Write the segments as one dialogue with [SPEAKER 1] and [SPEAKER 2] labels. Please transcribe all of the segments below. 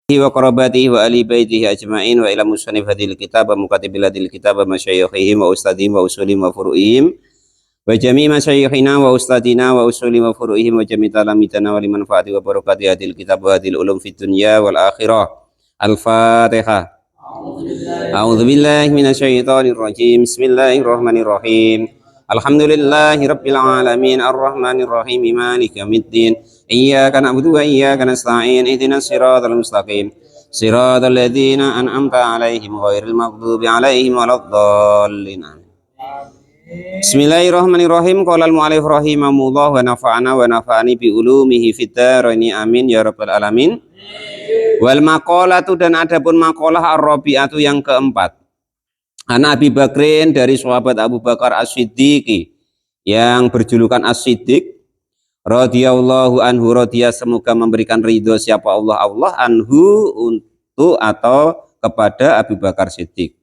[SPEAKER 1] wa qarabatihi wa ali baitihi ajma'in wa ila musannif hadhil kitab wa mukatibil hadhil kitab wa masyayikhihim wa ustadihim wa usulim wa furu'ihim wa jami' masyayikhina wa ustadina wa usulim wa furu'ihim wa jami' talamitana wa liman fa'ati wa barakati hadhil kitab wa hadhil ulum fid dunya wal akhirah. Al-Fatihah. A'udzu billahi minasyaitonir rajim. Bismillahirrahmanirrahim. Alhamdulillahi rabbil alamin arrahmanir rahim maliki yaumiddin. Iyyaka na'budu wa iyyaka nasta'in ihdinas siratal mustaqim siratal ladzina an'amta 'alaihim ghairil maghdubi 'alaihim waladdallin. Bismillahirrahmanirrahim. Qala al-mu'allif rahimahullah wa nafa'ana wa nafa'ani bi ulumihi fid dharain amin ya rabbal alamin. Wal maqalatu, dan adapun maqalah ar-rabi'atu yang keempat. An Abi Bakrin, dari sahabat Abu Bakar As-Siddiqi yang berjulukan As-Siddiq radhiyallahu anhu, radhiya semoga memberikan ridho siapa Allah anhu untuk atau kepada Abu Bakar Siddiq.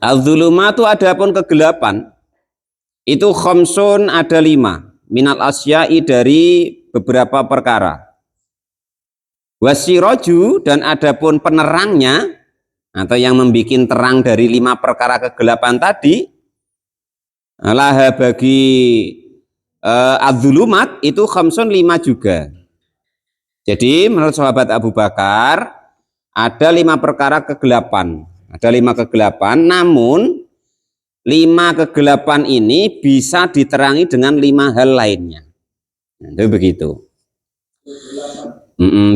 [SPEAKER 1] Az-zulumatu, adapun kegelapan itu khamsun, ada 5, minal asya'i, dari beberapa perkara. Wasiraju, dan adapun penerangnya atau yang membuat terang dari 5 perkara kegelapan tadi, laha bagi az-zulumat itu khamsun, 5 juga. Jadi menurut sahabat Abu Bakar ada 5 perkara kegelapan, ada 5 kegelapan, namun 5 kegelapan ini bisa diterangi dengan 5 hal lainnya. Nah, itu begitu.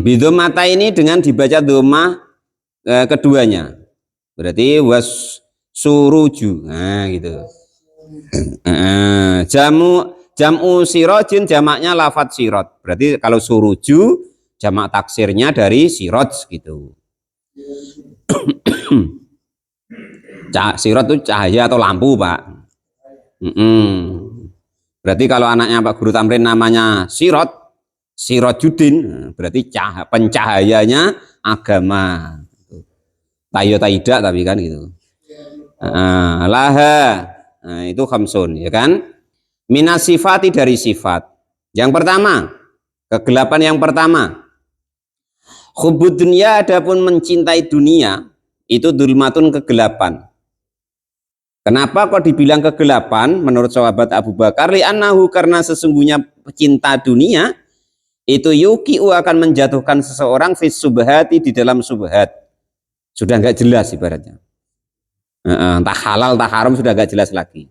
[SPEAKER 1] Bidomata ini dengan dibaca domah keduanya, berarti was suruju, nah gitu. Jam'u sirojin, jamaknya lafadz sirot, berarti kalau suruju jamak taksirnya dari sirot gitu. Sirot itu cahaya atau lampu, Pak. Berarti kalau anaknya Pak Guru Tamrin namanya Sirojudin, berarti pencahayanya agama. Tayo tidak tapi kan gitu. Laha, nah, itu khamsun, ya kan? Minas sifati, dari sifat. Yang pertama, kegelapan yang pertama, hubbud dunya, adapun mencintai dunia itu dulmatun, kegelapan. Kenapa kok dibilang kegelapan menurut sahabat Abu Bakar? Li'annahu, karena sesungguhnya pecinta dunia itu yuki'u, akan menjatuhkan seseorang fis subhati, di dalam subhat. Sudah nggak jelas ibaratnya. Entah halal, entah haram, sudah nggak jelas lagi.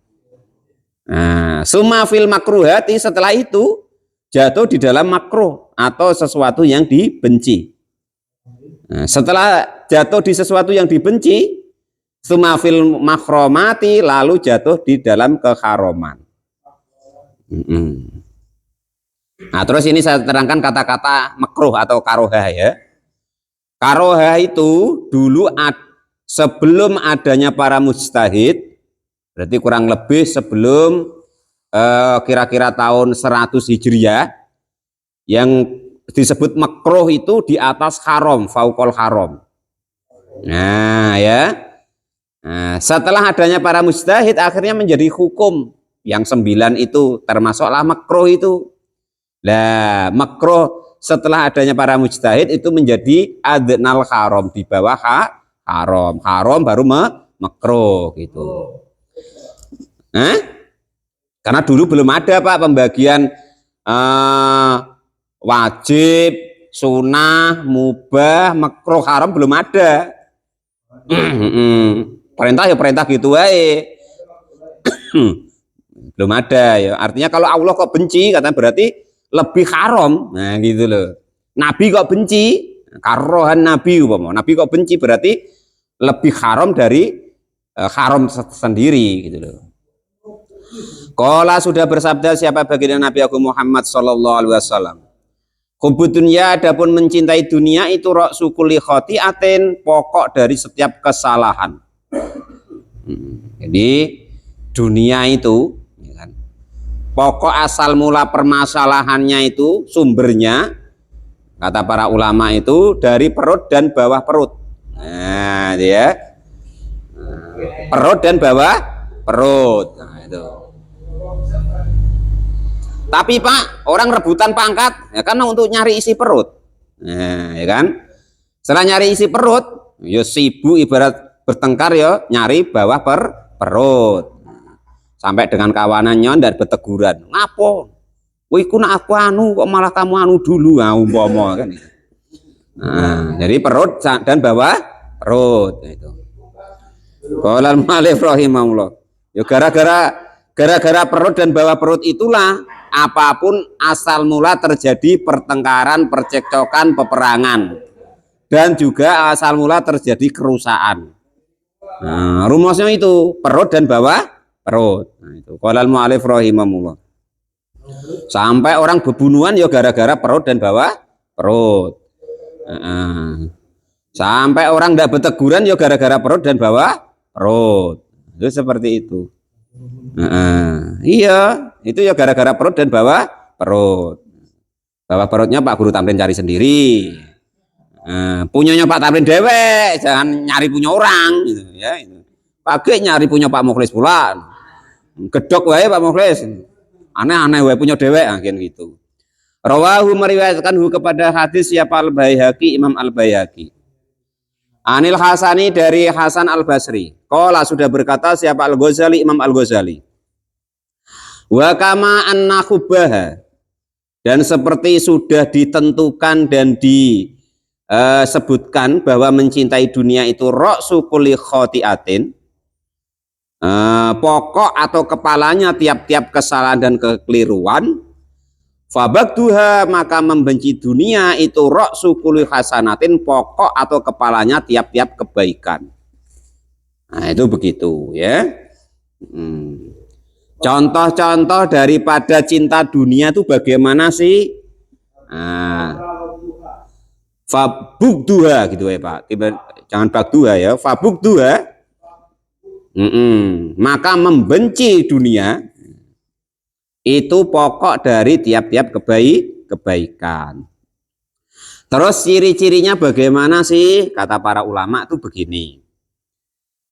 [SPEAKER 1] Summa fil makruhati, setelah itu jatuh di dalam makruh atau sesuatu yang dibenci. Setelah jatuh di sesuatu yang dibenci, summa fil mahromati, lalu jatuh di dalam keharaman. Nah, terus ini saya terangkan kata-kata makruh atau karohah, ya. Karohah itu dulu sebelum adanya para mujtahid, berarti kurang lebih sebelum kira-kira tahun 100 Hijriah, yang disebut makruh itu di atas haram, fauqol haram. Nah, ya. Nah, setelah adanya para mujtahid akhirnya menjadi hukum yang 9 itu termasuklah makruh itu. Nah, makruh setelah adanya para mujtahid itu menjadi adnal haram, di bawah haram baru makruh gitu. Karena dulu belum ada, Pak, pembagian wajib, sunnah, mubah, makruh, haram, belum ada. Perintah ya perintah gitu aja. Belum ada, ya. Artinya kalau Allah kok benci, katanya berarti lebih haram. Nah gitu loh. Nabi kok benci, karohan Nabi, Nabi kok benci berarti lebih haram dari haram sendiri gitu loh. Qala, sudah bersabda siapa baginda Nabi Agung Muhammad sallallahu alaihi wasallam, hubbud dunya, adapun mencintai dunia itu ra'su kulli khati'atin, pokok dari setiap kesalahan. Jadi dunia itu, pokok asal mula permasalahannya itu, sumbernya kata para ulama itu dari perut dan bawah perut. Nah, dia perut dan bawah perut. Nah, itu. Tapi Pak, orang rebutan pangkat ya karena untuk nyari isi perut. Nah, ya kan? Setelah nyari isi perut, ya sibuk ibarat bertengkar ya nyari bawah perut. Sampai dengan kawanannya dan berteguran. Ngapo? Wih, ku nak aku anu kok malah kamu anu dulu, umpama kan. Nah, jadi perut dan bawah perut itu. Qala al-mu'allif rahimahullah. Ya gara-gara perut dan bawah perut itulah apapun asal mula terjadi pertengkaran, percekcokan, peperangan, dan juga asal mula terjadi kerusakan. Nah, rumusnya itu perut dan bawah perut. Nah, itu qala al-mu'allif rahimahullah. Sampai orang bebunuhan ya gara-gara perut dan bawah perut. Sampai orang tidak berteguran ya gara-gara perut dan bawah perut. Itu seperti itu. Iya, itu ya gara-gara perut dan bawah perut. Bawah perutnya Pak Guru Tamrin cari sendiri. Punyanya Pak Tamrin dewek, jangan nyari punya orang gitu ya. Pakai nyari punya Pak Mukhlis pula. Gedok wae Pak Mukhlis. Aneh-aneh wae punya dewek akhir gitu. Rawahu meriwayatkan kepada hadis siapa Al-Baihaqi, Imam Al-Baihaqi. Anil Hasani dari Hasan Al-Basri. Qala sudah berkata siapa Al-Ghazali, Imam Al-Ghazali. Wa kama anna khubbaha, dan seperti sudah ditentukan dan disebutkan bahwa mencintai dunia itu ra'su kulli khati'atin, pokok atau kepalanya tiap-tiap kesalahan dan kekeliruan. Fabagduha, maka membenci dunia itu ra'su kulli hasanatin, pokok atau kepalanya tiap-tiap kebaikan. Nah itu begitu ya. Contoh-contoh daripada cinta dunia itu bagaimana sih? Fabugduha gitu ya Pak. Jangan bagduha ya. Fabugduha, maka membenci dunia itu pokok dari tiap-tiap kebaikan. Terus ciri-cirinya bagaimana sih? Kata para ulama itu begini.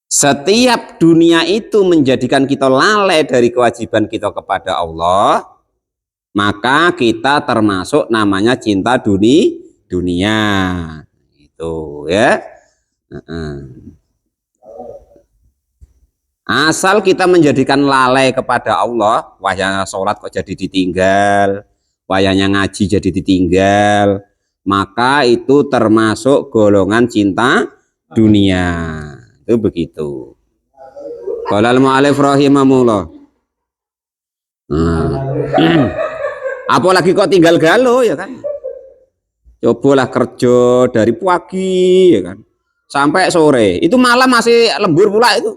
[SPEAKER 1] Setiap dunia itu menjadikan kita lalai dari kewajiban kita kepada Allah, maka kita termasuk namanya cinta dunia. Itu ya. Asal kita menjadikan lalai kepada Allah, wayahnya sholat kok jadi ditinggal, wayahnya ngaji jadi ditinggal, maka itu termasuk golongan cinta dunia. Itu begitu. Qala al-mu'allif rahimahullah. Apalagi kok tinggal galau ya kan? Cobalah kerja dari pagi ya kan, sampai sore. Itu malam masih lembur pula itu.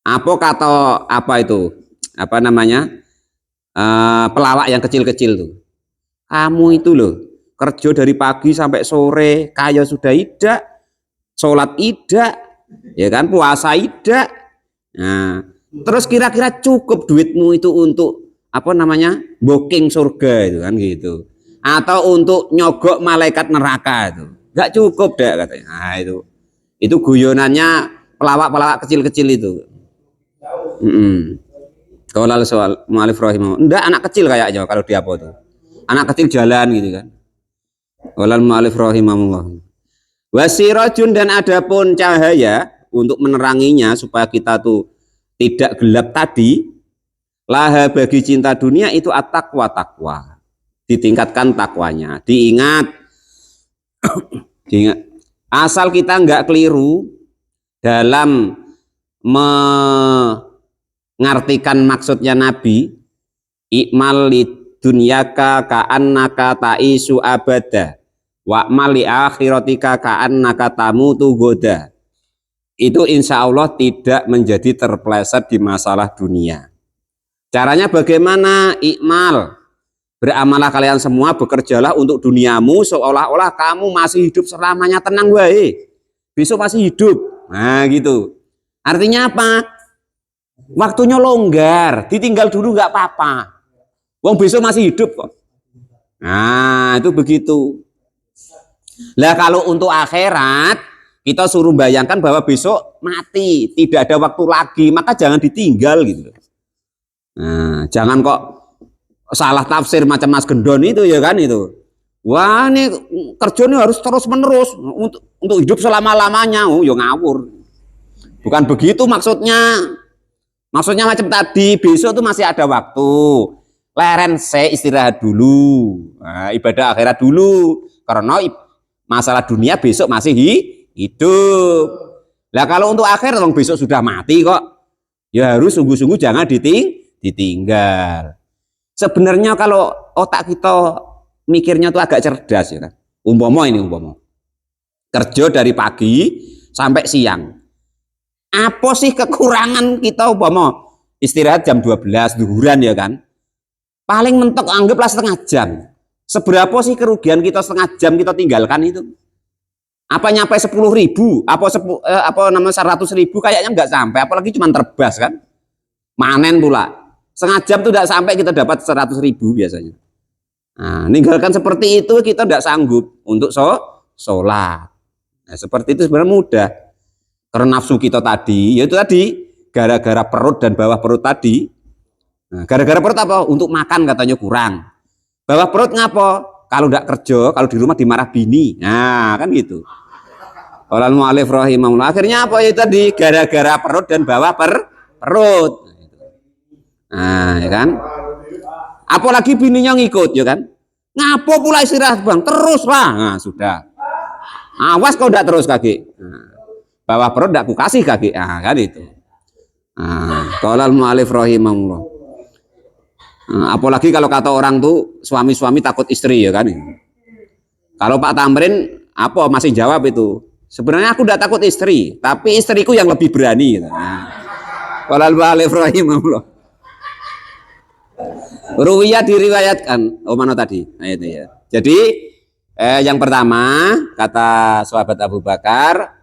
[SPEAKER 1] Apa itu? Apa namanya? Pelawak yang kecil-kecil tuh. Kamu itu loh, kerja dari pagi sampai sore, kaya sudah idak, sholat idak, ya kan, puasa idak. Nah, terus kira-kira cukup duitmu itu untuk apa namanya? Booking surga itu kan gitu. Atau untuk nyogok malaikat neraka itu. Gak cukup deh katanya. Nah itu guyonannya pelawak-pelawak kecil-kecil itu. Kalau soal mu'allif rahimahullah, enggak, anak kecil kayaknya kalau dia apa tuh. Anak kecil jalan gitu kan. Kalau mu'allif rahimahullah. Wasirajun, dan adapun cahaya untuk meneranginya supaya kita tuh tidak gelap tadi. Laha, bagi cinta dunia itu at-taqwa, takwa. Ditingkatkan takwanya. Diingat. Asal kita nggak keliru dalam mengartikan maksudnya Nabi, ikmal li dunyaka ka'annaka ta'isu abada wa'mal li akhiratika ka'annaka tamutu goda. Itu insya Allah tidak menjadi terpeleset di masalah dunia. Caranya bagaimana? Ikmal, beramalah kalian semua, bekerjalah untuk duniamu seolah-olah kamu masih hidup selamanya, tenang wae, besok masih hidup. Nah gitu. Artinya apa? Waktunya longgar, ditinggal dulu nggak apa-apa. Wong besok masih hidup kok. Nah itu begitu. Lah kalau untuk akhirat kita suruh bayangkan bahwa besok mati, tidak ada waktu lagi, maka jangan ditinggal gitu. Nah, jangan kok salah tafsir macam Mas Gendon itu ya kan itu. Wah, ini kerjanya harus terus menerus untuk hidup selama lamanya. Oh, ya ngawur. Bukan begitu maksudnya. Maksudnya macam tadi, besok tuh masih ada waktu. Leren saya istirahat dulu. Nah, ibadah akhirat dulu. Karena masalah dunia besok masih hidup. Nah kalau untuk akhir, besok sudah mati kok. Ya harus sungguh-sungguh jangan ditinggal. Sebenarnya kalau otak kita mikirnya tuh agak cerdas ya kan. Umpama kerja dari pagi sampai siang. Apa sih kekurangan kita umpama istirahat jam 12 duhuran ya kan? Paling mentok anggaplah setengah jam. Seberapa sih kerugian kita setengah jam kita tinggalkan itu? Apa nyampe 10.000? Apa 100.000? Kayaknya nggak sampai. Apalagi cuma terbas kan? Manen pula. Setengah jam tuh tidak sampai kita dapat 100.000 biasanya. Nah, ninggalkan seperti itu kita tidak sanggup untuk sholat. Nah, seperti itu sebenarnya mudah. Karena nafsu kita tadi, yaitu tadi gara-gara perut dan bawah perut tadi. Nah, gara-gara perut apa? Untuk makan katanya kurang. Bawah perut ngapa? Kalau tidak kerja, kalau di rumah dimarah bini. Nah, kan gitu. Qala al-mu'allif rahimahullah. Akhirnya apa ya tadi? Gara-gara perut dan bawah perut. Nah, ya kan? Apalagi bininya ngikut, ya kan? Ngapo pula istirahat bang? Terus lah. Nah, sudah. Awas kau tidak terus kaki. Nah, bawah perut tidak kukasih kaki. Nah, kan itu. Nah, qala al-mu'allif rahimahullah. Nah, apalagi kalau kata orang tuh suami-suami takut istri ya kan. Kalau Pak Tamrin apa masih jawab itu. Sebenarnya aku tidak takut istri, tapi istriku yang lebih berani. Gitu. Nah, qala al-mu'allif rahimahullah. Ruwiyah diriwayatkan. Oh mana tadi? Nah, itu ya. Jadi yang pertama kata sahabat Abu Bakar,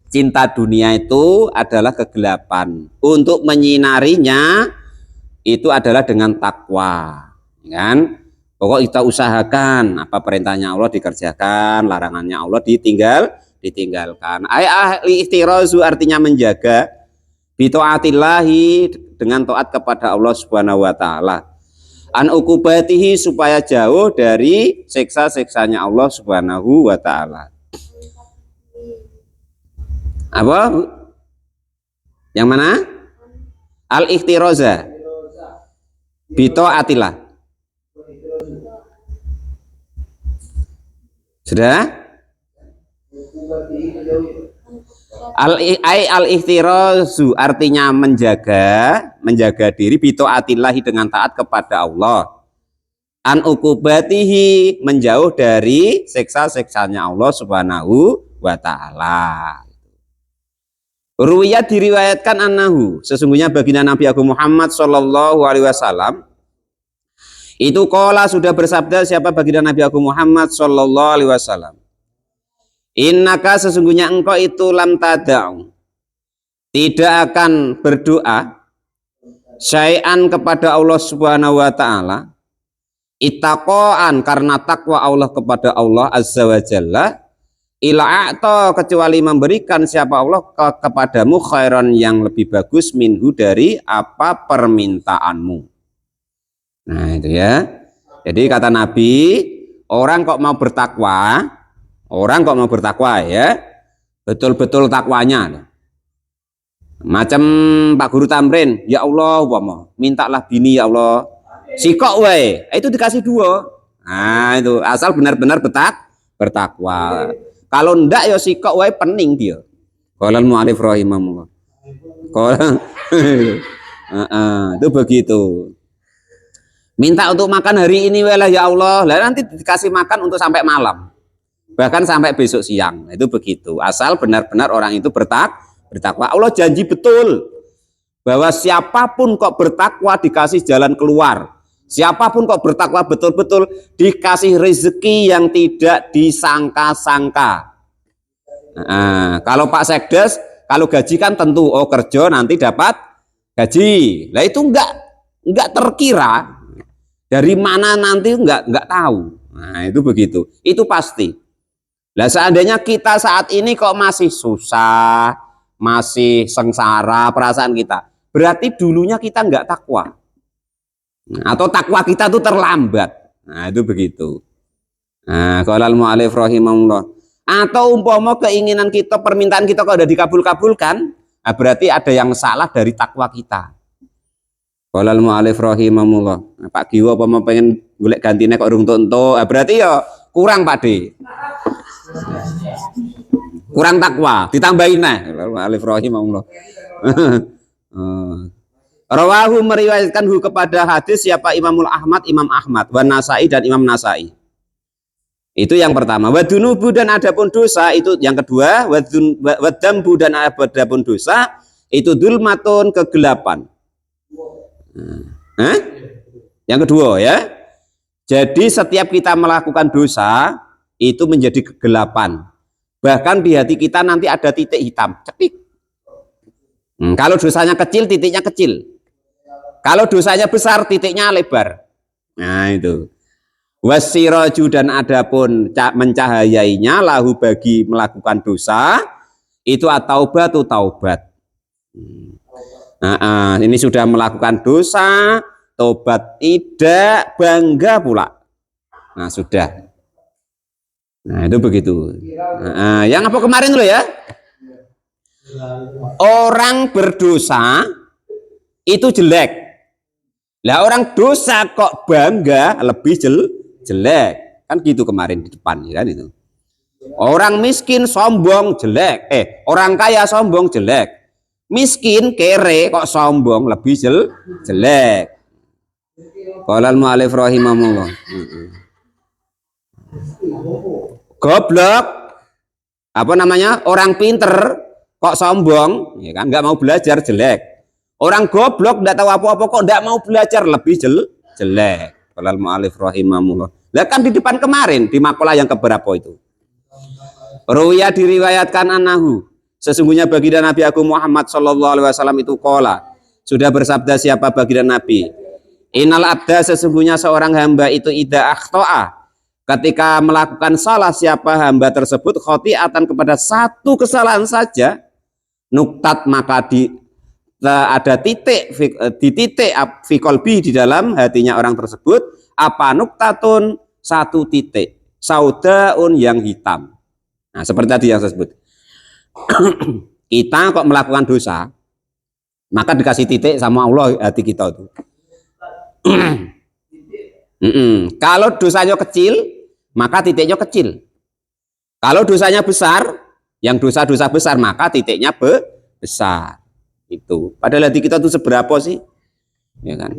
[SPEAKER 1] cinta dunia itu adalah kegelapan. Untuk menyinarinya itu adalah dengan takwa, kan? Pokok kita usahakan apa perintahnya Allah dikerjakan, larangannya Allah ditinggalkan. Ahli ihtirazu artinya menjaga, bitaatillahi dengan taat kepada Allah Subhanahu wa taala. An ukubatihi supaya jauh dari siksa-siksanya Allah Subhanahu wa taala. Apa? Yang mana? Al-ihtiraza. Bitaatillah. Sudah? Al-ihtirazu artinya menjaga diri bitaatillahi dengan taat kepada Allah. An ukubatihi menjauh dari siksa-siksanya Allah Subhanahu wa taala. Ruwiyah diriwayatkan annahu sesungguhnya baginda Nabi Agung Muhammad sallallahu alaihi wasallam itu qala sudah bersabda siapa baginda Nabi Agung Muhammad sallallahu alaihi wasallam. Innaka sesungguhnya engkau itu lam tada'u tidak akan berdoa syai'an kepada Allah Subhanahu wa taala ittaqaan karena takwa Allah kepada Allah azza wa jalla ila a'ta kecuali memberikan siapa Allah kepadamu khairan yang lebih bagus minhu dari apa permintaanmu. Nah itu ya. Jadi kata Nabi, orang kok mau bertakwa ya, betul-betul takwanya. Macam Pak Guru Tamrin, ya Allah, mintalah bini ya Allah. Sikok wae, itu dikasih 2. Nah itu asal benar-benar bertakwa. Kalau ndak ya sikok wae pening dia. Qala al-mu'allif rahimahullah. Itu begitu. Minta untuk makan hari ini wae ya Allah. Lah nanti dikasih makan untuk sampai malam. Bahkan sampai besok siang. Itu begitu. Asal benar-benar orang itu bertakwa. Allah janji betul bahwa siapapun kok bertakwa dikasih jalan keluar. Siapapun kok bertakwa betul-betul dikasih rezeki yang tidak disangka-sangka. Nah, kalau Pak Sekdes, kalau gaji kan tentu kerja nanti dapat gaji. Lah itu enggak terkira dari mana nanti enggak tahu. Nah itu begitu. Itu pasti. Lah seandainya kita saat ini kok masih susah, masih sengsara perasaan kita, berarti dulunya kita enggak takwa. atau takwa kita tuh terlambat. Nah, itu begitu. Nah, qalal mu'allif rahimahullah. Atau umpama keinginan kita, permintaan kita kalau udah dikabul-kabulkan, nah berarti ada yang salah dari takwa kita. Qalal mu'allif rahimahullah. Nah, Pak Giwo apa mau pengen golek gantine kok urung entuk, nah, berarti ya kurang Pak De. Kurang takwa, ditambahin nah. Qalal mu'allif rahimahullah. Rawahu meriwayatkan kepada hadis siapa Imam Ahmad, Wan Nasai dan Imam Nasai. Itu yang pertama. Wadunubu dan adapun dosa itu yang kedua. Wadambu dan adapun dosa itu dulmatun kegelapan. Yang kedua ya. Jadi setiap kita melakukan dosa itu menjadi kegelapan. Bahkan di hati kita nanti ada titik hitam, cetik. Kalau dosanya kecil, titiknya kecil. Kalau dosanya besar, titiknya lebar. Nah itu. Wasiraju dan adapun mencahayainya lahu bagi melakukan dosa itu at-taubatu taubat. Ini sudah melakukan dosa, tobat tidak, bangga pula. Nah sudah. Nah itu begitu. Yang apa kemarin loh ya? Orang berdosa itu jelek. Lah orang dosa kok bangga lebih jelek. Kan gitu kemarin di depan ya kan itu. Orang miskin sombong jelek. Orang kaya sombong jelek. Miskin kere kok sombong lebih jelek. Qalal mu'allif rahimahullah. Goblok apa namanya? Orang pinter kok sombong, ya kan nggak mau belajar jelek. Orang goblok nggak tahu apa-apa kok nggak mau belajar lebih jelek. Qalal mu'allif rahimahullah. Lah kan di depan kemarin di makalah yang keberapa itu. Ruya diriwayatkan anahu. Sesungguhnya baginda Nabi Agung Muhammad sallallahu alaihi wasallam itu qala. Sudah bersabda siapa baginda Nabi? Innal abda sesungguhnya seorang hamba itu idza akhta'a. Ketika melakukan salah siapa hamba tersebut khoti'atan kepada satu kesalahan saja, nuktat maka ada titik di titik fi qalbi di dalam hatinya orang tersebut apa nuktatun satu titik saudaun yang hitam. Nah seperti tadi yang saya sebut. Kita kok melakukan dosa maka dikasih titik sama Allah hati kita itu. Kalau dosanya kecil maka titiknya kecil. Kalau dosanya besar, yang dosa-dosa besar maka titiknya besar. Itu padahal hati kita tuh seberapa sih ya kan.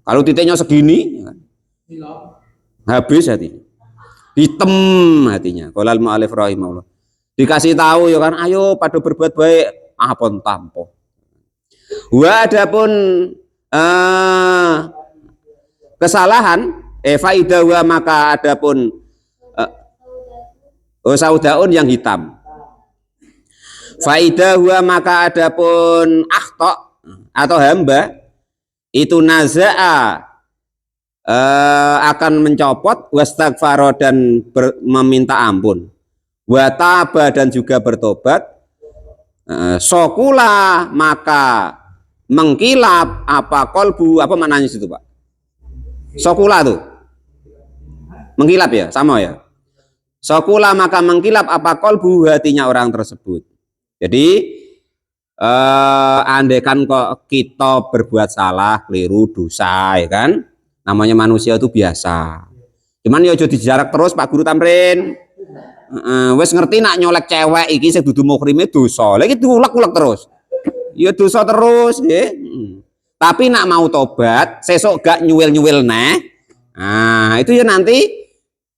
[SPEAKER 1] Kalau titiknya segini ya kan? Habis hati hitam hatinya. Qalal mu'allif rahimahullah. Dikasih tahu ya kan, ayo pada berbuat baik apon tampo. Wa adapun kesalahan faidah wa maka adapun saudaun yang hitam. Faidah huwa maka adapun akhta atau hamba itu naza'a akan mencopot wastaghfaro dan meminta ampun wataba dan juga bertobat sokula maka mengkilap apa kolbu apa maknanya situ Pak? Sokula tuh mengkilap ya sama ya. Sokula maka mengkilap apa kolbu hatinya orang tersebut. Jadi andaikan kok kita berbuat salah, keliru, dosa, ya kan? Namanya manusia itu biasa. Cuman ya jadi jarak terus Pak Guru Tamrin. Wes ngerti nak nyolek cewek iki sing dudu mukrime dosa. Lagi diulek-ulek terus. Ya dosa terus, nggih. Tapi nak mau tobat, sesuk gak nyuwil-nyuwil neh. Nah, itu ya nanti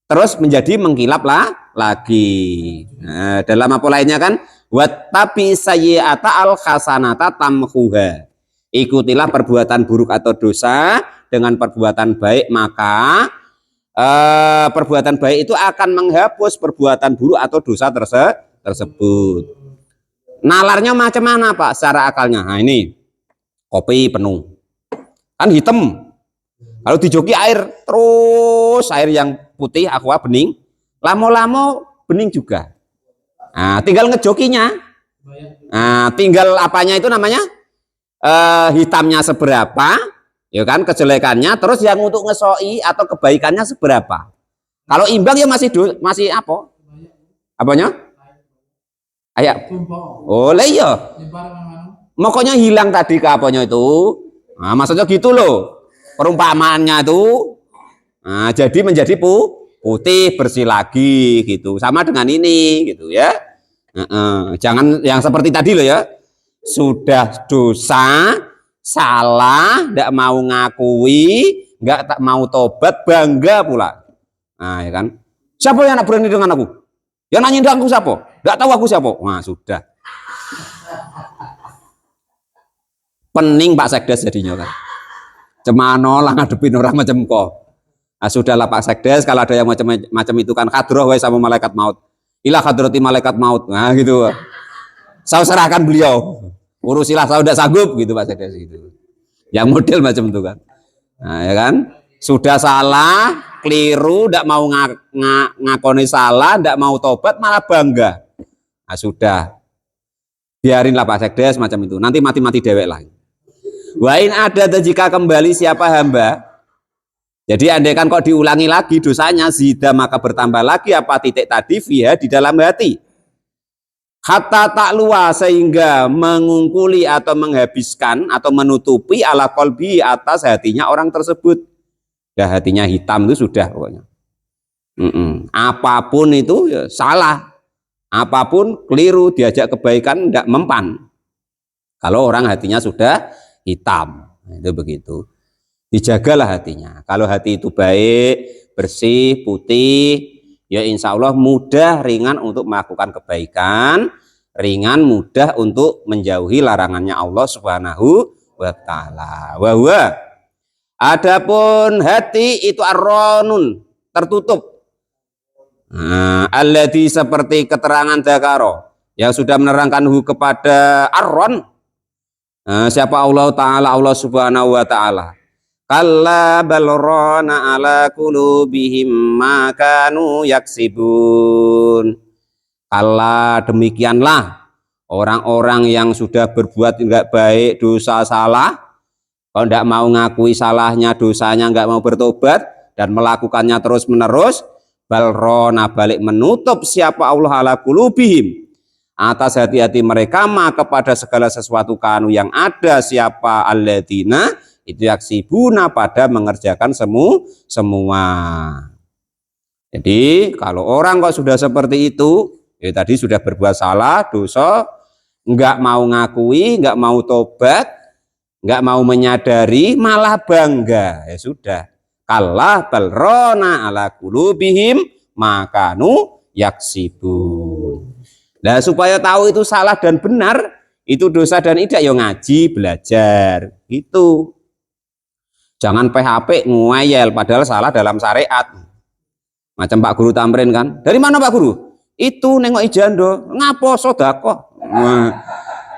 [SPEAKER 1] terus menjadi mengkilap lagi. Nah, dalam apa lainnya kan wattabi sayyi'ata al hasanata tamhuha. Ikutilah perbuatan buruk atau dosa dengan perbuatan baik maka perbuatan baik itu akan menghapus perbuatan buruk atau dosa tersebut. Nalarnya macam mana Pak secara akalnya? Nah ini kopi penuh kan hitam. Kalau dijoki air terus air yang putih aqua bening, lama-lama bening juga. Nah, tinggal ngejokinya. Nah, tinggal apanya itu namanya hitamnya seberapa, Ya kan, kejelekannya terus yang untuk ngesoi atau kebaikannya seberapa. Kalau imbang ya masih apa? Apanya? Ayak. Oleh ya. Makanya hilang tadi ke apanya itu. Nah, maksudnya gitu loh. Perumpamaannya itu. Nah, jadi menjadi putih bersih lagi gitu. Sama dengan ini gitu ya. Jangan yang seperti tadi loh ya. Sudah dosa, salah, tidak mau ngakui, nggak tak mau tobat, bangga pula. Nah, ya kan? Siapa yang nak berani dengan aku? Yang nanya aku siapa? Nggak tahu aku siapa. Nah, sudah. Pening Pak Sekdes jadinya kan. Cemano lah ngadepin orang macam kok. Nah, sudahlah Pak Sekdes, kalau ada yang macam itu kan kadroh sama malaikat maut. Ilah kadroti malaikat maut. Nah, gitu. Saya serahkan beliau. Urusilah, saya udah sanggup gitu Pak Sekdes gitu. Yang model macam itu kan. Nah, ya kan? Sudah salah, keliru, tidak mau ngakoni salah, tidak mau tobat, malah bangga. Nah, sudah. Biarinlah Pak Sekdes macam itu. Nanti mati-mati dewek lah. Wain ada jika kembali siapa hamba. Jadi andaikan kok diulangi lagi dosanya zida, maka bertambah lagi apa titik tadi fiha di dalam hati. Hatta tak luas sehingga mengungkuli atau menghabiskan atau menutupi ala kolbi atas hatinya orang tersebut. Ya hatinya hitam itu sudah pokoknya. Apapun itu ya salah. Apapun keliru, diajak kebaikan tidak mempan. Kalau orang hatinya sudah hitam, itu begitu. Dijagalah hatinya. Kalau hati itu baik, bersih, putih, ya insya Allah mudah, ringan untuk melakukan kebaikan, ringan, mudah untuk menjauhi larangannya Allah Subhanahu wa Ta'ala. Wahwa. Adapun hati itu arronun, tertutup. Alladzi seperti keterangan Dzakaro yang sudah menerangkan kepada arron. Siapa Allah Ta'ala? Allah Subhanahu wa Ta'ala. Kalla balrona ala qulubihim ma kanu yaksibun. Kalla, demikianlah orang-orang yang sudah berbuat enggak baik, dosa, salah, kalau enggak mau ngakui salahnya, dosanya, enggak mau bertobat dan melakukannya terus menerus, balrona, balik menutup siapa Allah ala qulubihim, atas hati-hati mereka, maka kepada segala sesuatu kanu yang ada siapa alladzina itu yaksibuna, pada mengerjakan semua. Jadi kalau orang kok sudah seperti itu, ya tadi sudah berbuat salah, dosa, enggak mau ngakui, enggak mau tobat, enggak mau menyadari, malah bangga, ya sudah. Kallah balrona ala qulubihim makanu yaksibun. Nah, supaya tahu itu salah dan benar, itu dosa dan tidak, ya ngaji, belajar, gitu. Jangan PHP ngeyel padahal salah dalam syariat. Macam Pak Guru Tamrin kan. Dari mana Pak Guru? Itu nengok ijando. Ngapo sodako?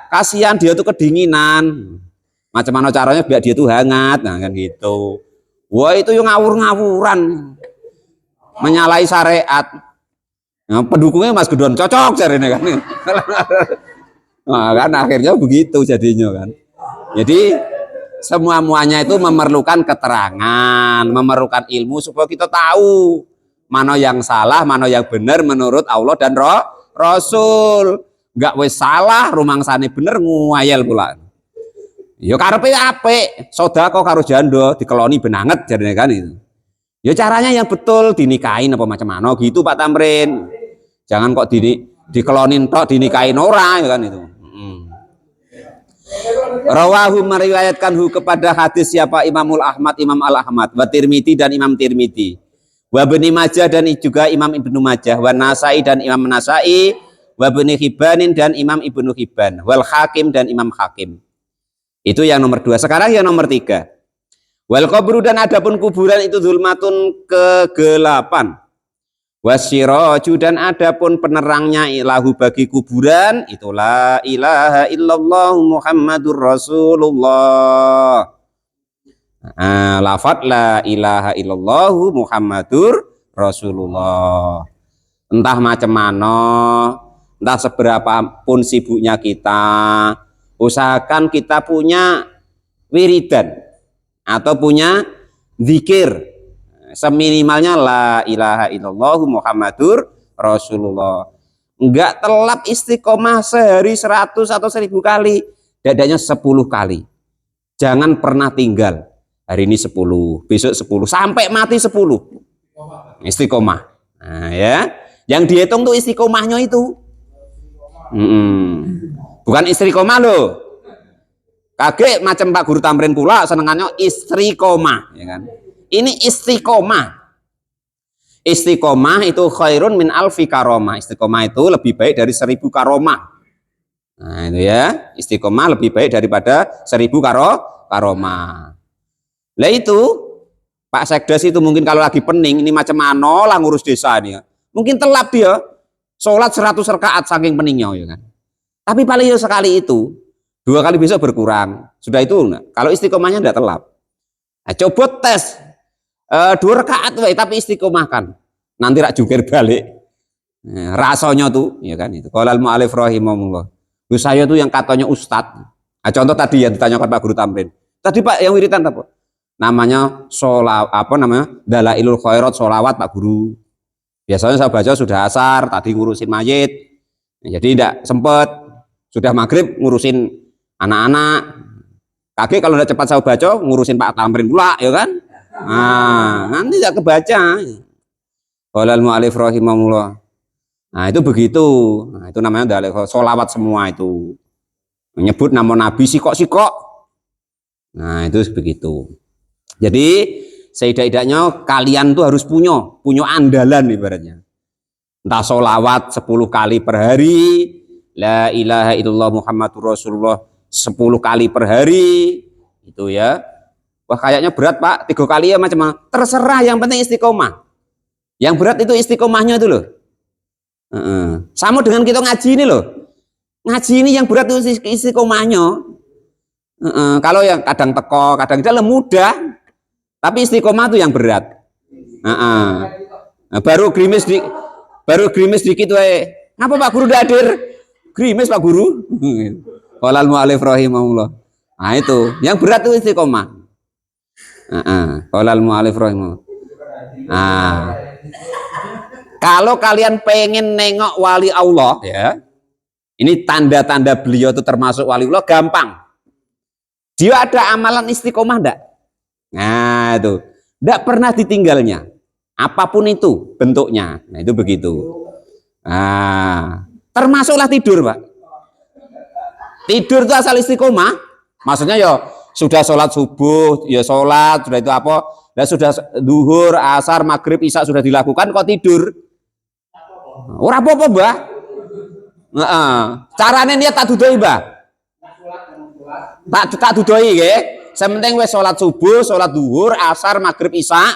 [SPEAKER 1] Kasihan dia tuh kedinginan. Macam mana caranya biar dia tuh hangat. Nah kan gitu. Wah itu yang ngawur-ngawuran. Menyalahi syariat. Nah, pendukungnya Mas Gedon cocok cari ini kan. Nah, kan akhirnya begitu jadinya kan. Jadi semuanya itu memerlukan keterangan, memerlukan ilmu supaya kita tahu mana yang salah, mana yang benar menurut Allah dan Rasul. Enggak wis salah, rumangsane bener nguayel pula. Ya karepe apik, sedekah karo janda dikeloni benanget jarine kan itu. Ya caranya yang betul, dinikahin apa macam mana gitu Pak Tamrin. Jangan kok dikelonin tok dinikahin orang ya kan itu. Rawahu meriwayatkan kepada hadis siapa Imamul Ahmad, Imam Al-Ahmad, wa Tirmidzi dan Imam Tirmidzi, wa Ibnu Majah dan juga Imam Ibnu Majah, wa Nasai dan Imam Nasai, wa Ibnu Hibbanin dan Imam Ibnu Hibban, wal Hakim dan Imam Hakim. Itu yang nomor 2. Sekarang yang nomor 3. Wal qabru, dan adapun kuburan itu zulmatun, kegelapan. Wasyiraju, dan adapun penerangnya ilahu bagi kuburan itu la ilaha illallah Muhammadur Rasulullah. Lafaz la ilaha illallah Muhammadur Rasulullah. Entah macam mana, entah seberapa pun sibuknya kita, usahakan kita punya wiridan atau punya zikir seminimalnya la ilaha illallah Muhammadur Rasulullah. Enggak telap istiqomah sehari 100 atau 1000 kali, dadanya 10 kali. Jangan pernah tinggal. Hari ini 10, besok 10, sampai mati 10 istiqomah. Nah, ya, yang dihitung tuh istiqomahnya itu. Bukan istiqomah loh. Kaget macam Pak Guru Tamrin pula senengannya istiqomah, ya kan? Ini istiqomah. Istiqomah itu khairun min alfi karomah. Istiqomah itu lebih baik dari 1000 karomah. Nah itu ya, istiqomah lebih baik daripada 1000 karomah. Lah itu Pak Sekdes itu mungkin kalau lagi pening ini macam mana lah ngurus desa ini ya. Mungkin telap dia sholat 100 rakaat saking peningnya, ya kan. Tapi paling sekali itu 2 kali besok berkurang. Sudah itu kalau istiqomahnya tidak telap. Nah, coba tes 2 rakaat tapi istiqomahkan. Nanti rak jungkir balik. Nah, rasanya tuh, ya kan itu. Qala al-mu'allif rahimahullah. Saya tuh yang katanya ustadz. Nah, contoh tadi yang ditanyakan Pak Guru Tamrin. Tadi Pak yang wiritan apa? Namanya Dalailul Khairat sholawat Pak Guru. Biasanya saya baca sudah asar, tadi ngurusin mayit. Jadi tidak sempat. Sudah maghrib ngurusin anak-anak. Kaki kalau tidak cepat saya baca ngurusin Pak Tamrin pula, ya kan? Nah, nanti tidak kebaca. Qala al-mu'allif rahimahullah. Nah, itu begitu. Nah, itu namanya sholawat semua itu. Menyebut nama Nabi sikok-sikok. Nah, itu begitu. Jadi, seidak-idaknya kalian tuh harus punya andalan ibaratnya. Entah sholawat 10 kali per hari, la ilaha illallah Muhammadur Rasulullah 10 kali per hari, itu ya. Wah kayaknya berat Pak, 3 kali ya macam-macam. Terserah, yang penting istiqomah. Yang berat itu istiqomahnya itu loh. Sama dengan kita ngaji ini loh. Ngaji ini yang berat itu istiqomahnya. Kalau yang kadang teko, kadang tidak mudah. Tapi istiqomah itu yang berat. Baru gerimis dikit wae. Ngapa Pak Guru tidak hadir? Gerimis Pak Guru. Qala al-mu'allif rahimahullah. Nah itu, yang berat itu istiqomah. Qala al-mu'allif rahimahullah. Nah, kalau kalian pengen nengok wali Allah ya, ini tanda-tanda beliau itu termasuk wali Allah gampang. Dia ada amalan istiqomah enggak? Nah itu, enggak pernah ditinggalnya. Apapun itu bentuknya. Nah itu begitu. Nah, termasuklah tidur Pak. Tidur itu asal istiqomah. Maksudnya ya sudah sholat subuh, ya sholat, sudah itu apa? Dan sudah duhur, asar, maghrib, isya sudah dilakukan, kok tidur? Ora apa-apa, Mbah. Carane niat tak dudoi, Mbah. Tak dudoi nggih. Sementing wis sholat subuh, sholat duhur, asar, maghrib, isya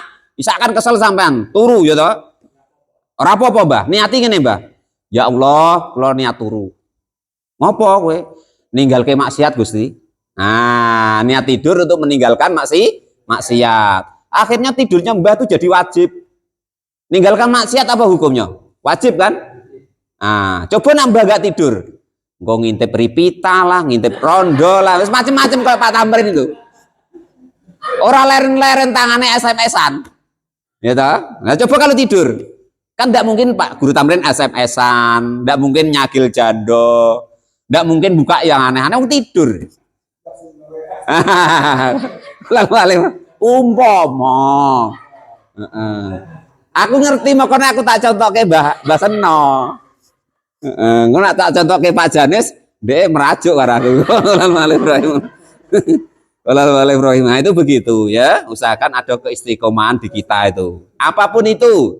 [SPEAKER 1] kan kesel sampean, turu ya toh. Ora apa-apa, Mbah. Niati ngene, Mbah. Ya Allah, kula niat turu. Ngopo kowe? Ninggalke maksiat, Gusti. Nah, niat tidur untuk meninggalkan maksiat. Akhirnya tidurnya Mbah tuh jadi wajib. Ninggalkan maksiat apa hukumnya? Wajib kan? Nah, coba nambah gak tidur. Engko ngintip ripita lah, ngintip rondo lah, macam-macam kayak Pak Tamrin itu. Orang leren-leren tangannya SMS-an. Ya toh? Nah, coba kalau tidur. Kan tidak mungkin Pak Guru Tamrin SMS-an, tidak mungkin nyagil jando, tidak mungkin buka yang aneh-aneh, tidur. Umpama. Aku ngerti makanya aku tak contohke Mbah Seno. Engko nak tak contohke Pak Janis, dhek merajuk karo aku. Ibrahim. Nah, itu begitu ya. Usahakan ada keistiqomahan di kita itu. Apapun itu.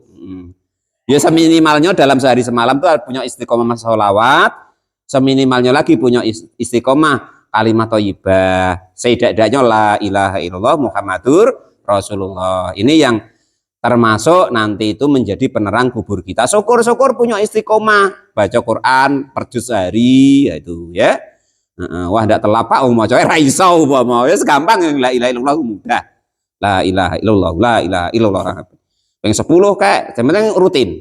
[SPEAKER 1] Ya seminimalnya dalam sehari semalam tuh punya istiqomah sholawat. Seminimalnya lagi punya istiqomah kalimat thayyibah. Seidak-idaknya la ilaha illallah Muhammadur Rasulullah. Ini yang termasuk nanti itu menjadi penerang kubur kita. Syukur-syukur punya istiqomah, baca Quran per juz sehari, yaitu ya. Wah ndak telapak mau coy ra iso umpama wis gampang la ilaha illallah mudah. La ilaha illallah, la ilaha illallah. Ping 10 kayak sebenarnya rutin.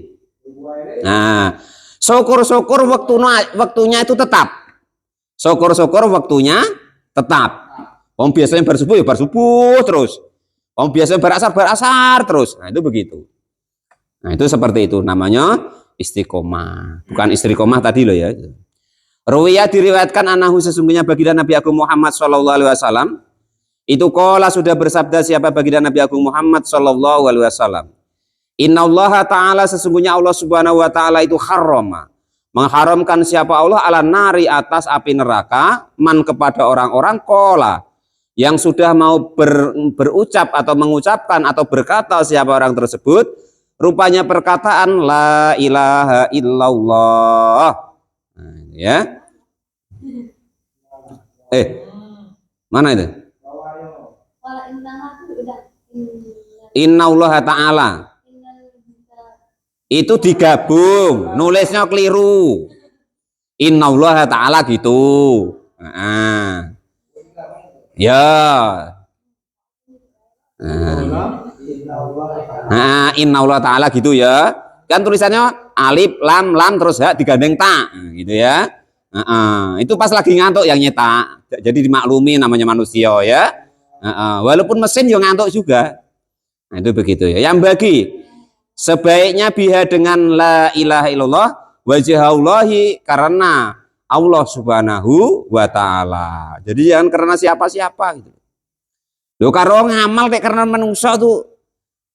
[SPEAKER 1] Nah, syukur-syukur waktunya itu tetap. Syukur-syukur waktunya tetap. Wong biasanya bersubuh ya bersubuh terus. Wong biasanya berasar terus. Nah, itu begitu. Nah, itu seperti itu namanya istiqomah. Bukan istiqomah tadi loh ya. Ruwiyah diriwayatkan anahu sesungguhnya baginda Nabi Agung Muhammad sallallahu alaihi wasallam itu qala sudah bersabda siapa baginda Nabi Agung Muhammad sallallahu alaihi wasallam. Innallaha ta'ala sesungguhnya Allah Subhanahu wa taala itu harrama mengharamkan siapa Allah ala nari atas api neraka man kepada orang-orang qala yang sudah mau berucap atau mengucapkan atau berkata siapa orang tersebut rupanya perkataan la ilaha illallah. Nah, ya. Mana itu? Innallaha ta'ala. Itu digabung, nulisnya keliru. Innallaha ta'ala gitu. Nah. Ya. Nah, innallaha ta'ala gitu ya. Kan tulisannya alif lam terus ha digandeng ta gitu ya. Itu pas lagi ngantuk yang nyetak. Jadi dimaklumi namanya manusia ya. Walaupun mesin juga ngantuk juga. Nah, itu begitu ya. Yang bagi sebaiknya biha dengan la ilaha illallah wajhallahi karena Allah Subhanahu wa taala. Jadi jangan karena siapa-siapa gitu. Loh karo ngamal karena manusia tuh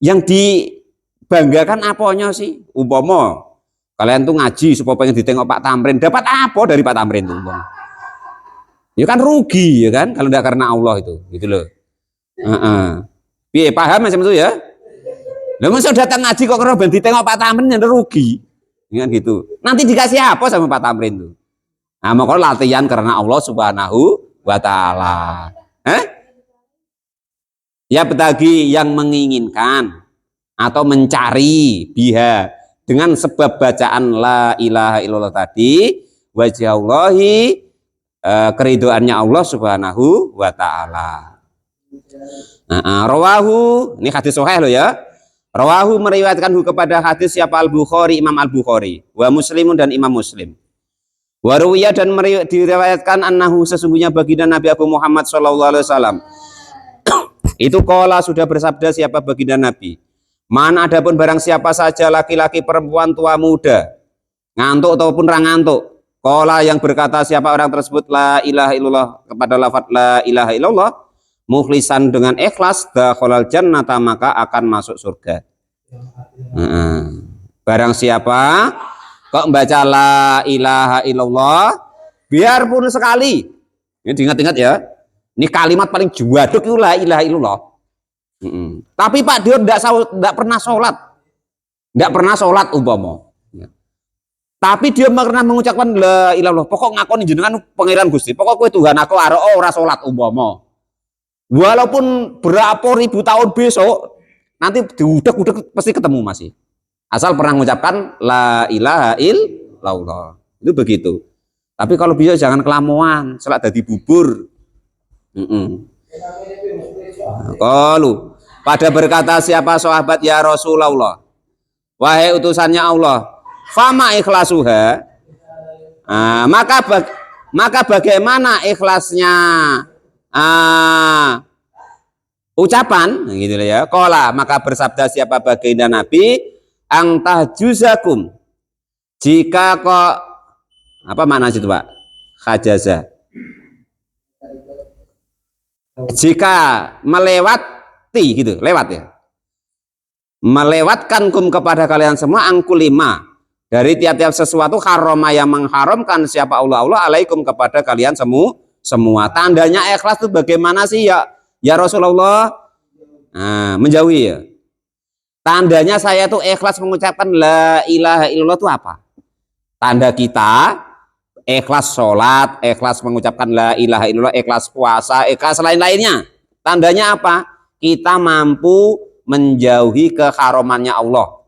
[SPEAKER 1] yang dibanggakan apanya sih? Umpama kalian tuh ngaji supaya pengen ditengok Pak Tamrin, dapat apa dari Pak Tamrin tuh? Ya kan rugi ya kan kalau tidak karena Allah itu, gitu loh. Paham macam itu ya? Lah masa datang ngaji kok karo ben ditengok Pak Tamrin yang rugi. Kan gitu. Nanti dikasih apa sama Pak Tamrin tuh? Nah, makanya latihan karena Allah Subhanahu wa taala. Ya bagi yang menginginkan atau mencari biha dengan sebab bacaan la ilaha illallah tadi wajhallahi keridoannya Allah Subhanahu wa taala. Rawahu ini hadis sahih loh ya. Rawahu meriwayatkan kepada hadis siapa Al-Bukhari Imam Al-Bukhari wa Muslimun dan Imam Muslim. Wa ruwiya dan diriwayatkan annahu sesungguhnya baginda Nabi Agung Muhammad sallallahu alaihi wasallam itu qala sudah bersabda siapa baginda Nabi. Man adapun barang siapa saja laki-laki perempuan tua muda ngantuk ataupun ra ngantuk qala yang berkata siapa orang tersebut la ilaha illallah kepada lafaz la ilaha illallah mukhlisan dengan ikhlas dakhalal jannata maka akan masuk surga. Barang siapa kok membaca la ilaha illallah biarpun sekali ini diingat-ingat ya. Ini kalimat paling juwaduk itu la ilaha illallah. Tapi Pak dia tidak pernah sholat. Tidak pernah sholat umpama. Tapi dia pernah mengucapkan la ilaha illallah. Pokok ngakoni jenengan pangeran Gusti. Pokok kowe Tuhan aku arek ora sholat umpama. Walaupun berapa ribu tahun besok nanti diudek-udek pasti ketemu masih. Asal pernah mengucapkan la ilaha illallah. Itu begitu. Tapi kalau bisa jangan kelamuan, salat dadi bubur. Qalu pada berkata siapa sahabat ya Rasulullah wahai utusannya Allah fama ikhlasuha maka bagaimana ikhlasnya ucapan gitu ya. Qala maka bersabda siapa baginda Nabi angtah juzakum jika kok apa makna itu Pak khajaza jika melewati gitu lewat ya melewatkan kum kepada kalian semua angkulima dari tiap-tiap sesuatu haroma yang mengharamkan siapa Allah alaikum kepada kalian semua tandanya ikhlas itu bagaimana sih ya Rasulullah menjauhi ya tandanya saya tuh ikhlas mengucapkan la ilaha illallah itu apa tanda kita ikhlas sholat, ikhlas mengucapkan la ilaha illallah, ikhlas puasa, ikhlas lain-lainnya. Tandanya apa? Kita mampu menjauhi keharamannya Allah.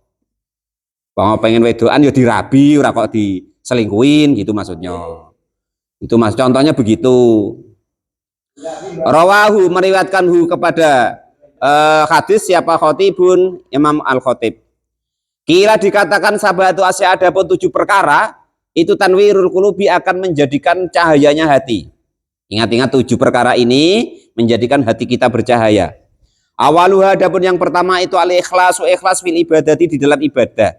[SPEAKER 1] Bahwa pengen wedoan ya dirabi, ora kok diselingkuhin gitu maksudnya. Itu mas contohnya begitu. Rawahu meriwayatkan kepada hadis siapa Khatibun Imam Al-Khatib. Kira dikatakan sabatu asya ada pun 7 perkara itu tanwirul qulubi akan menjadikan cahayanya hati. Ingat-ingat 7 perkara ini menjadikan hati kita bercahaya. Awaluha, adapun yang pertama itu al-ikhlasu, ikhlas fil ibadati, di dalam ibadah.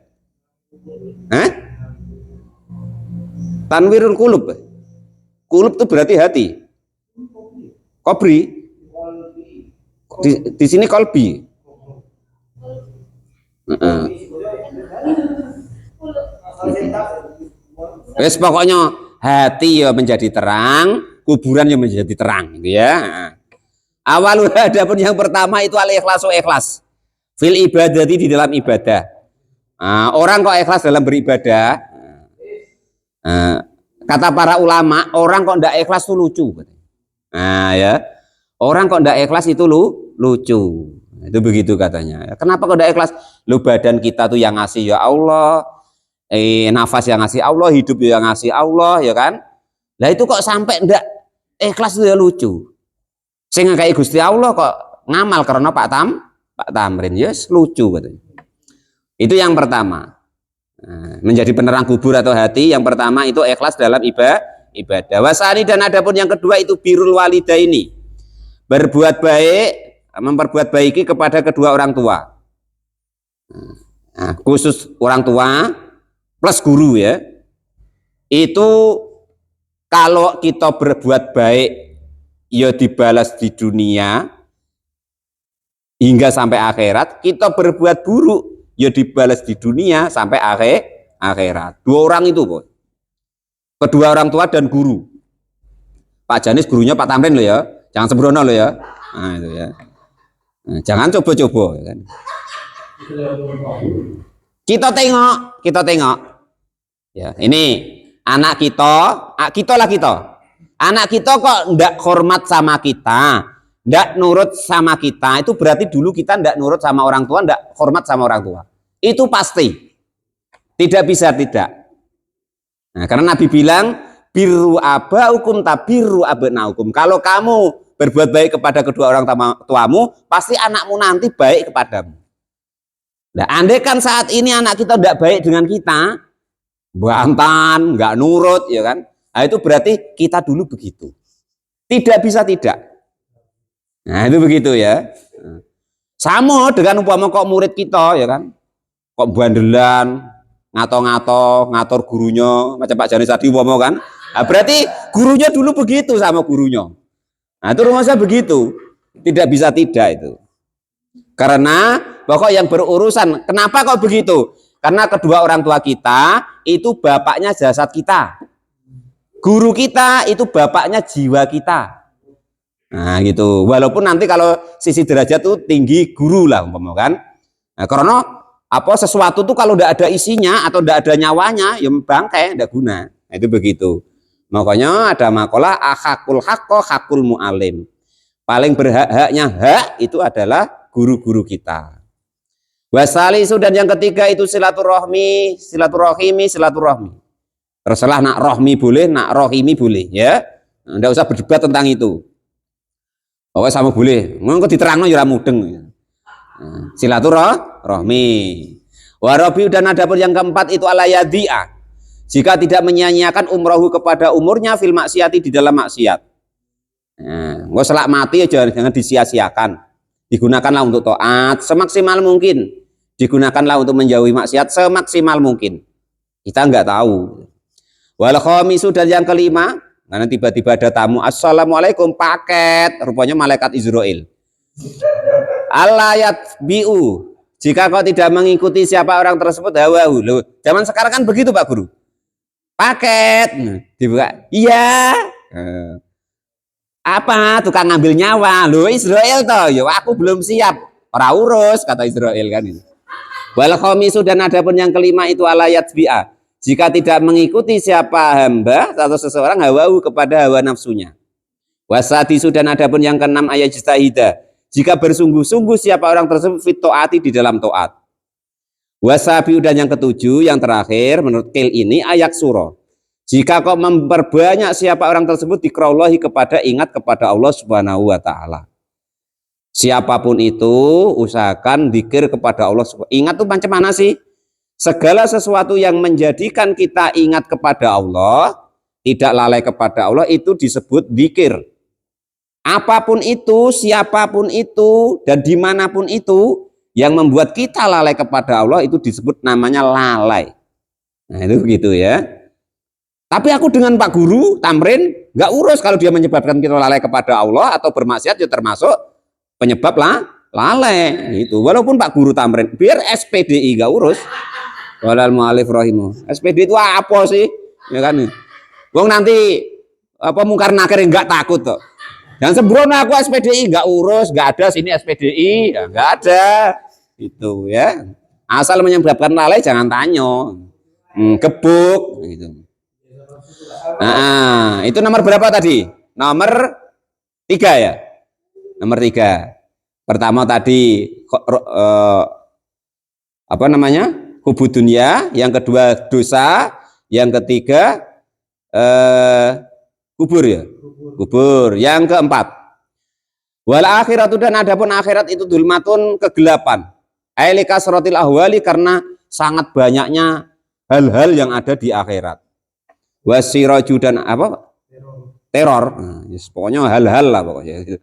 [SPEAKER 1] Tanwirul qulub. Qulub itu berarti hati. Kobri. Di sini kolbi. Wes pokoknya hati ya menjadi terang, kuburan ya menjadi terang, gitu ya. Awal adapun yang pertama itu al-ikhlasu, ikhlas fil ibadati, di dalam ibadah. Orang kok ikhlas dalam beribadah? Kata para ulama, orang kok ndak ikhlas itu lucu. Ya, orang kok ndak ikhlas itu lucu. Itu begitu katanya. Kenapa kok ndak ikhlas? Lu badan kita tuh yang ngasih ya Allah, nafas yang ngasih Allah, hidup yang ngasih Allah, ya kan? Lah itu kok sampai ndak ikhlas itu ya lucu. Sehingga kayak Gusti Allah kok ngamal karena Pak Tamrin, yes, lucu katanya. Itu yang pertama. Menjadi penerang kubur atau hati, yang pertama itu ikhlas dalam ibadah. Wasani, dan adapun yang kedua itu birrul walidaini, berbuat baik, memperbuat baiki kepada kedua orang tua. Khusus orang tua plus guru ya. Itu kalau kita berbuat baik ya dibalas di dunia hingga sampai akhirat, kita berbuat buruk ya dibalas di dunia sampai akhirat. 2 orang itu, Bos. Kedua orang tua dan guru. Pak Janis gurunya Pak Tamrin lo ya, jangan sembrono lo ya. Itu ya. Jangan coba-coba ya kan. Kita tengok. Ya, ini anak kita anak kita kok ndak hormat sama kita, ndak nurut sama kita, itu berarti dulu kita ndak nurut sama orang tua, ndak hormat sama orang tua. Itu pasti. Tidak bisa tidak. Nah, karena Nabi bilang, birru abaukum tabirru abnaukum. Kalau kamu berbuat baik kepada kedua orang tuamu, pasti anakmu nanti baik kepadamu. Nah, andai kan saat ini anak kita ndak baik dengan kita, bantan, nggak nurut, ya kan? Nah, itu berarti kita dulu begitu. Tidak bisa tidak. Nah, itu begitu ya. Sama dengan umpama kok murid kita, ya kan? Kok bandelan, ngatur gurunya, macam Pak Janis tadi umpama kan? Nah, berarti gurunya dulu begitu sama gurunya. Nah, itu rumah saya begitu. Tidak bisa tidak itu. Karena pokok yang berurusan, kenapa kok begitu? Karena kedua orang tua kita itu bapaknya jasad kita. Guru kita itu bapaknya jiwa kita. Nah gitu. Walaupun nanti kalau sisi derajat itu tinggi guru lah umpama kan. Nah, karena apa sesuatu tuh kalau tidak ada isinya atau tidak ada nyawanya, ya bangkai, tidak guna. Nah, itu begitu. Makanya ada makalah ahakul hakko hakul mu'alim. Paling berhak-haknya hak itu adalah guru-guru kita. Wasalisu, dan yang ketiga itu silaturahmi. Terserah nak rohmi boleh, nak rohimi boleh, ya. Nggak usah berdebat tentang itu. Pokoknya sama boleh. Ngono diterangno ya mudeng. Silaturahmi. Warabi, dan adapun yang keempat itu alayadi'ah. Jika tidak menyia-nyiakan umrohu kepada umurnya fil maksiati, di dalam maksiat. Nggak selak mati ya jangan disia-siakan. Digunakanlah untuk taat semaksimal mungkin. Digunakanlah untuk menjauhi maksiat semaksimal mungkin. Kita nggak tahu. Wal khamisu, dan yang kelima, karena tiba-tiba ada tamu, assalamualaikum, paket, rupanya malaikat Israel. Alayat biu, jika kau tidak mengikuti siapa orang tersebut, hawahu. Loh, zaman sekarang kan begitu Pak Guru. Paket, dibuka, iya. Apa tukang ngambil nyawa? Loh, Israel toh, yo aku belum siap, ora urus, kata Israel kan ini. Wal khamisu, dan adapun yang kelima itu alayat bi'a, jika tidak mengikuti siapa hamba atau seseorang hawahu kepada hawa nafsunya. Wasadisu, dan adapun yang keenam ayat jistahida, jika bersungguh-sungguh siapa orang tersebut fit taati, di dalam taat. Wasabiu, dan yang ketujuh yang terakhir menurut Qil ini ayat surah, jika kau memperbanyak siapa orang tersebut dikraulahi, kepada ingat kepada Allah Subhanahu wa taala. Siapapun itu usahakan zikir kepada Allah. Ingat tuh macam mana sih? Segala sesuatu yang menjadikan kita ingat kepada Allah tidak lalai kepada Allah itu disebut dzikir. Apapun itu, siapapun itu, dan dimanapun itu yang membuat kita lalai kepada Allah itu disebut namanya lalai. Nah itu begitu ya. Tapi aku dengan Pak Guru Tamrin nggak urus kalau dia menyebabkan kita lalai kepada Allah atau bermaksiat, ya termasuk penyebab lalai gitu. Walaupun Pak Guru Tamrin, biar SPDI nggak urus. Walal mu'alif rahimu. SPDI itu apa sih? Ya kan? Wong nanti apa mungkar nakir nggak takut kok. Dan sembrono aku SPDI nggak urus, nggak ada sini SPDI, ya, nggak ada. Itu ya. Asal menyebabkan lalai jangan tanya. Gebuk gitu. Nah, itu nomor berapa tadi? Nomor 3 ya. Nomor 3. Pertama tadi apa namanya? Hubud dunia, yang kedua dosa, yang ketiga kubur ya. Kubur. Yang keempat, wal akhiratu, dan adapun akhirat itu dulmatun, kegelapan. Ailika suratil ahwali, karena sangat banyaknya hal-hal yang ada di akhirat. Wasiraju, dan apa? Teror. Nah, pokoknya hal-hal lah pokoknya.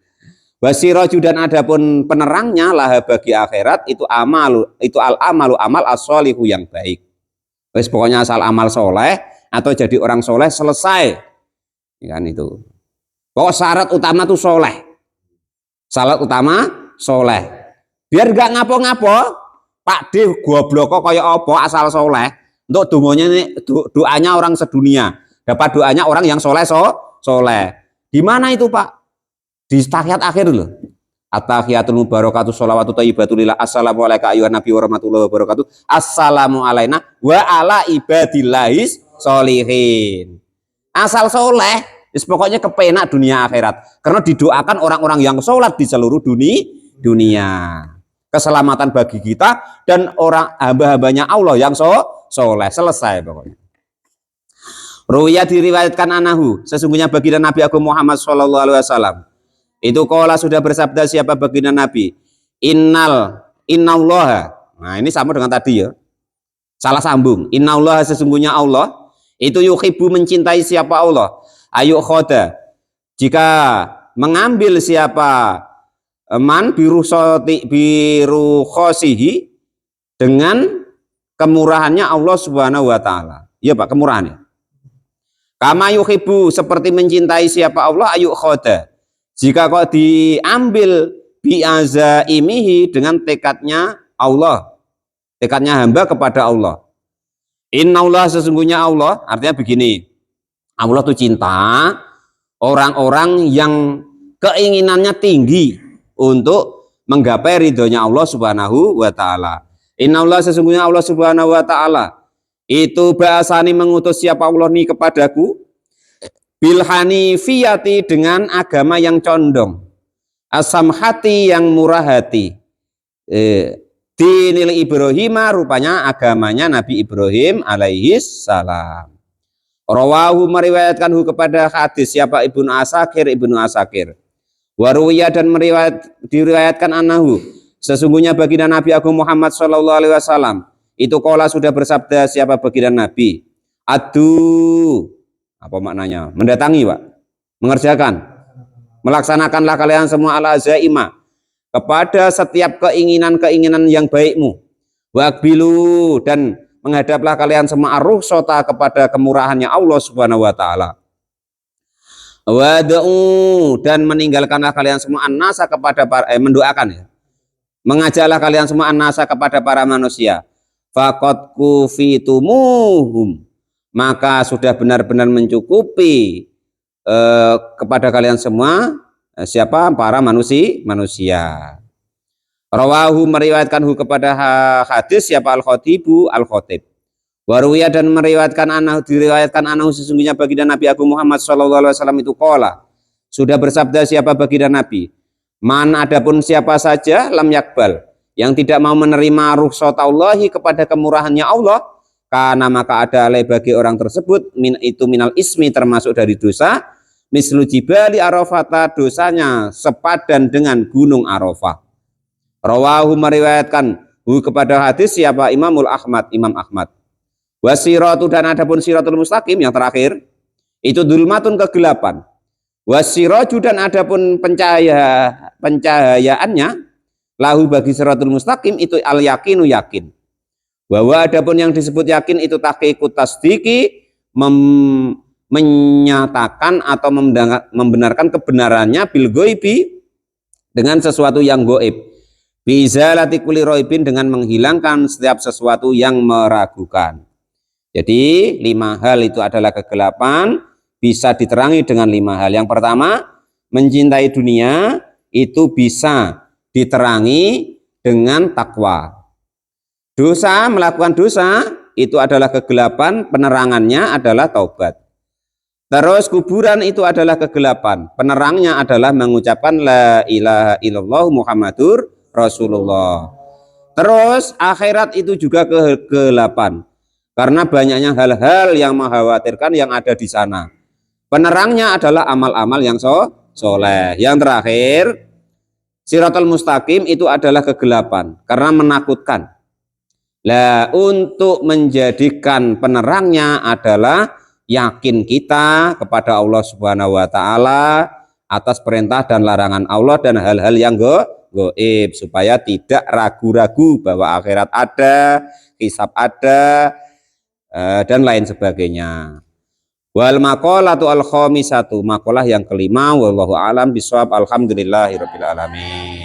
[SPEAKER 1] Wasiraju, dan adapun penerangnya lah bagi akhirat itu al-amalu, amal as-sholihu, yang baik. Wes pokoknya asal amal soleh atau jadi orang soleh selesai. Kan itu. Pokok syarat utama tuh soleh. Syarat utama soleh. Biar gak ngapo-ngapo, Pak D goblok kok kayak apa asal soleh. Untuk doanya orang sedunia, dapat doanya orang yang soleh soleh. Di mana itu Pak? Di tahiyat akhir loh. At-tahiyatul mubarakatuh sholawatu thayyibatulillah. Assalamualaikum ayuhan nabi warahmatullahi wabarakatuh. Assalamu alaina wa ala ibadillahis sholihin. Asal soleh, pokoknya kepenak dunia akhirat. Karena didoakan orang-orang yang sholat di seluruh dunia. Keselamatan bagi kita dan orang hamba-hambanya Allah yang soleh. Selesai pokoknya. Ruya diriwayatkan anahu, sesungguhnya baginda Nabi Agung Muhammad SAW itu qala, sudah bersabda siapa baginda Nabi, innallaha. Nah ini sama dengan tadi ya, salah sambung. Innallaha, sesungguhnya Allah itu yuhibbu, mencintai siapa Allah, ayu khoda, jika mengambil siapa man biru khosihi, dengan kemurahannya Allah Subhanahu wa taala. Iya Pak, kemurahannya. Kama yuhibbu, seperti mencintai siapa Allah, ayu khoda, jika kok diambil bi'azaimihi, dengan tekadnya Allah, tekadnya hamba kepada Allah. Innallaha, sesungguhnya Allah, artinya begini, Allah tuh cinta orang-orang yang keinginannya tinggi untuk menggapai ridhonya Allah Subhanahu wa taala. Innallaha, sesungguhnya Allah Subhanahu wa taala itu bahasani, mengutus siapa Allah nih kepadaku, bil hanifiyati, dengan agama yang condong, asamhati, yang murah hati, dinil Ibrahim, rupanya agamanya Nabi Ibrahim alaihi salam. Rawahu, meriwayatkanhu kepada hadis siapa Ibnu Asakir. Waruya, dan diriwayatkan anahu, sesungguhnya baginda Nabi Agung Muhammad SAW itu qala, sudah bersabda siapa baginda Nabi, adu, apa maknanya? Mendatangi Pak, mengerjakan, melaksanakanlah kalian semua ala zaima, kepada setiap keinginan-keinginan yang baikmu. Waqbilu, dan menghadaplah kalian semua ar-rukhsata, kepada kemurahannya Allah Subhanahu wa taala. Wad'u, dan meninggalkanlah kalian semua an-nasa, kepada mendoakan ya. Mengajaklah kalian semua an-nasa, kepada para manusia. Faqad kufitumuhum, maka sudah benar-benar mencukupi kepada kalian semua siapa? Para manusia. Rawahu, meriwayatkanhu kepada hadis siapa? Al-Khatibu, Al-Khatib. Waruya, dan diriwayatkan anahu, sesungguhnya baginda Nabi Agung Muhammad SAW itu qala, sudah bersabda siapa baginda Nabi, man, adapun siapa saja, lam yakbal, yang tidak mau menerima rukhsatallahi, kepada kemurahannya Allah, karena maka ada alai, bagi orang tersebut, itu minal ismi, termasuk dari dosa, mislu jibali arafata, dosanya sepadan dengan gunung Arafah. Rawahu, meriwayatkan kepada hadis siapa? Imam Ahmad. Wasiratu, dan adapun siratul mustaqim, yang terakhir, Itu dulmatun kegelapan. Wasiraju dan adapun pencahayaannya lahu bagi siratul mustaqim itu al yakinu yakin. Bahwa adapun yang disebut yakin itu tahqiqut tasdiki, menyatakan atau membenarkan kebenarannya bil ghaibi dengan sesuatu yang gaib. Bizalati kulli raibin dengan menghilangkan setiap sesuatu yang meragukan. Jadi 5 hal itu adalah kegelapan, bisa diterangi dengan 5 hal. Yang pertama, mencintai dunia itu bisa diterangi dengan takwa. Dosa, melakukan dosa itu adalah kegelapan, penerangannya adalah taubat. Terus kuburan itu adalah kegelapan, penerangnya adalah mengucapkan la ilaha illallah Muhammadur Rasulullah. Terus akhirat itu juga kegelapan, karena banyaknya hal-hal yang mengkhawatirkan yang ada di sana. Penerangnya adalah amal-amal yang soleh. Yang terakhir, siratal mustaqim itu adalah kegelapan, karena menakutkan. Lah, untuk menjadikan penerangnya adalah yakin kita kepada Allah Subhanahu wa taala atas perintah dan larangan Allah dan hal-hal yang gaib, supaya tidak ragu-ragu bahwa akhirat ada, hisab ada, dan lain sebagainya. Wal maqalatu al khamisatu, maqalah yang kelima, wallahu alam bisawab, alhamdulillahirabbil alamin.